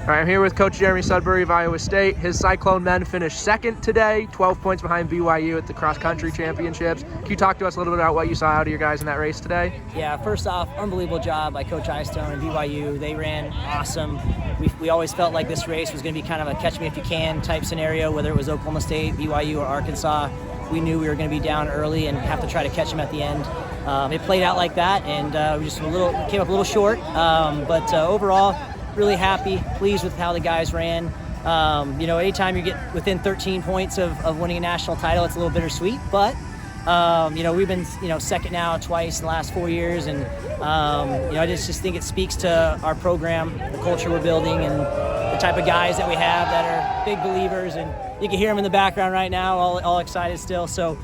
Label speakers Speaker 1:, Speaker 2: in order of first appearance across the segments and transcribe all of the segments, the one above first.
Speaker 1: All right, I'm here with Coach Jeremy Sudbury of Iowa State. His Cyclone men finished second today, 12 points behind BYU at the cross-country championships. Can you talk to us a little bit about what you saw out of your guys in that race today?
Speaker 2: Yeah, first off, unbelievable job by Coach Eystone and BYU. They ran awesome. We always felt like this race was going to be kind of a catch-me-if-you-can type scenario, whether it was Oklahoma State, BYU, or Arkansas. We knew we were going to be down early and have to try to catch them at the end. It played out like that, and we just came up a little short. But overall, really happy, pleased with how the guys ran. Anytime you get within 13 points of winning a national title, it's a little bittersweet. But we've been second now twice in the last 4 years, and I just think it speaks to our program, the culture we're building, and the type of guys that we have that are big believers. And you can hear them in the background right now, all excited still. So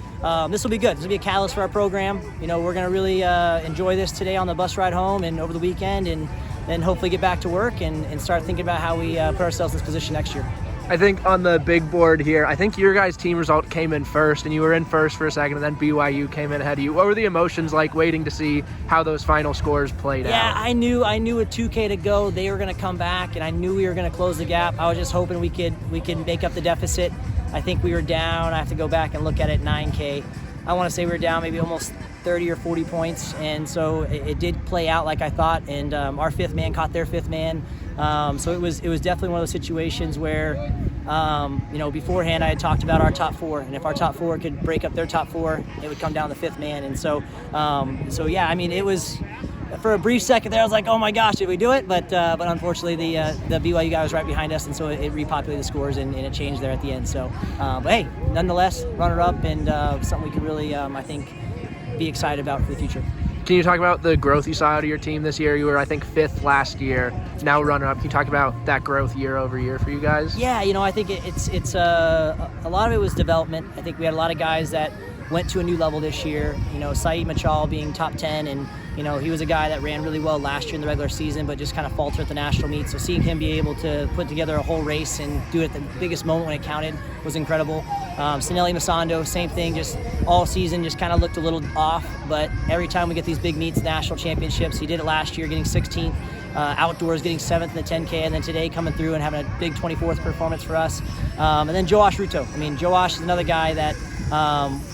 Speaker 2: this will be good. This will be a catalyst for our program. We're going to really enjoy this today on the bus ride home and over the weekend, and then hopefully get back to work and start thinking about how we put ourselves in this position next year.
Speaker 1: I think on the big board here, I think your guys' team result came in first, and you were in first for a second, and then BYU came in ahead of you. What were the emotions like waiting to see how those final scores played out?
Speaker 2: Yeah, I knew with 2K to go, they were going to come back, and I knew we were going to close the gap. I was just hoping we could make up the deficit. I think we were down. I have to go back and look at it, 9K. I want to say we were down maybe almost 30 or 40 points, and so it did play out like I thought, and our fifth man caught their fifth man. So it was definitely one of those situations where beforehand I had talked about our top four, and if our top four could break up their top four, it would come down to the fifth man. And so yeah, I mean, it was, for a brief second there, I was like, oh my gosh, did we do it? But unfortunately the BYU guy was right behind us, and so it repopulated the scores and it changed there at the end. So but hey, nonetheless, runner up, and something we can really I think be excited about for the future.
Speaker 1: Can you talk about the growth you saw out of your team this year? You were, I think, fifth last year, now runner-up. Can you talk about that growth year over year for you guys?
Speaker 2: Yeah, I think it's a lot of it was development. I think we had a lot of guys that went to a new level this year. Saeed Machal being top 10, and he was a guy that ran really well last year in the regular season, but just kind of faltered at the national meet. So seeing him be able to put together a whole race and do it at the biggest moment when it counted was incredible. Sinelli Masando, same thing, just all season just kind of looked a little off, but every time we get these big meets, national championships, he did it last year, getting 16th. Outdoors getting 7th in the 10K, and then today coming through and having a big 24th performance for us. And then Joash Ruto. Joash is another guy that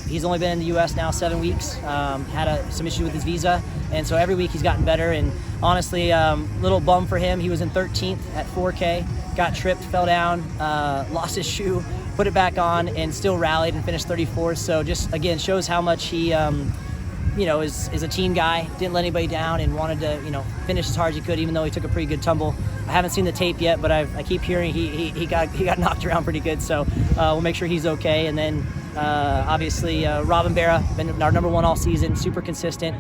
Speaker 2: he's only been in the U.S. now 7 weeks, had some issue with his visa, and so every week he's gotten better. And honestly, little bum for him. He was in 13th at 4K, got tripped, fell down, lost his shoe, put it back on, and still rallied and finished 34th. So just, again, shows how much he is a team guy, didn't let anybody down, and wanted to, finish as hard as he could, even though he took a pretty good tumble. I haven't seen the tape yet, but I keep hearing he got knocked around pretty good, so we'll make sure he's okay. And then obviously Robin Barra, been our number one all season, super consistent,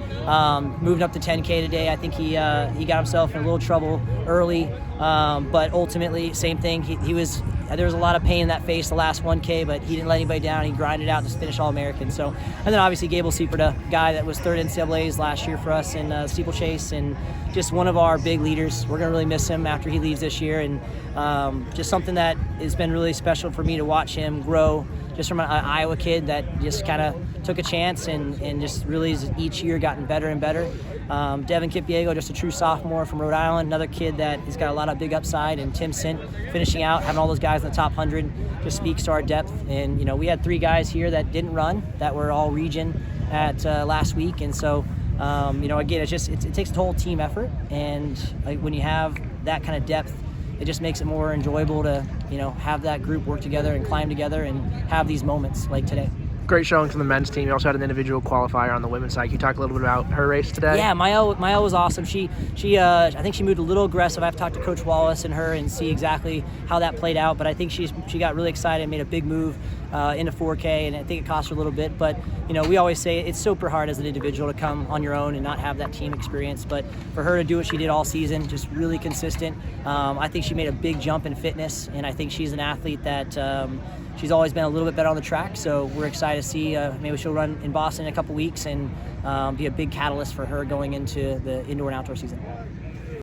Speaker 2: moving up to 10K today. I think he got himself in a little trouble early, but ultimately, same thing. There was a lot of pain in that face the last 1K, but he didn't let anybody down. He grinded out to finish All-American. So, and then obviously Gable Seifert, a guy that was third NCAAs last year for us in steeplechase, and just one of our big leaders. We're going to really miss him after he leaves this year, and just something that has been really special for me to watch him grow, just from an Iowa kid that just kind of took a chance and just really has each year gotten better and better. Devin Kipiego, just a true sophomore from Rhode Island, another kid that has got a lot of big upside, and Tim Sint finishing out, having all those guys in the top 100 just speaks to our depth. And we had 3 guys here that didn't run, that were all region at last week, and so again, it takes a whole team effort, and when you have that kind of depth, it just makes it more enjoyable to have that group work together and climb together and have these moments like today.
Speaker 1: Great showing from the men's team. You also had an individual qualifier on the women's side. Can you talk a little bit about her race today?
Speaker 2: Yeah, Mael was awesome. She I think she moved a little aggressive. I have to talk to Coach Wallace and her and see exactly how that played out. But I think she got really excited and made a big move into 4K, and I think it cost her a little bit. But we always say it's super hard as an individual to come on your own and not have that team experience. But for her to do what she did all season, just really consistent. I think she made a big jump in fitness, and I think she's an athlete that she's always been a little bit better on the track, so we're excited to see maybe she'll run in Boston in a couple weeks and be a big catalyst for her going into the indoor and outdoor season.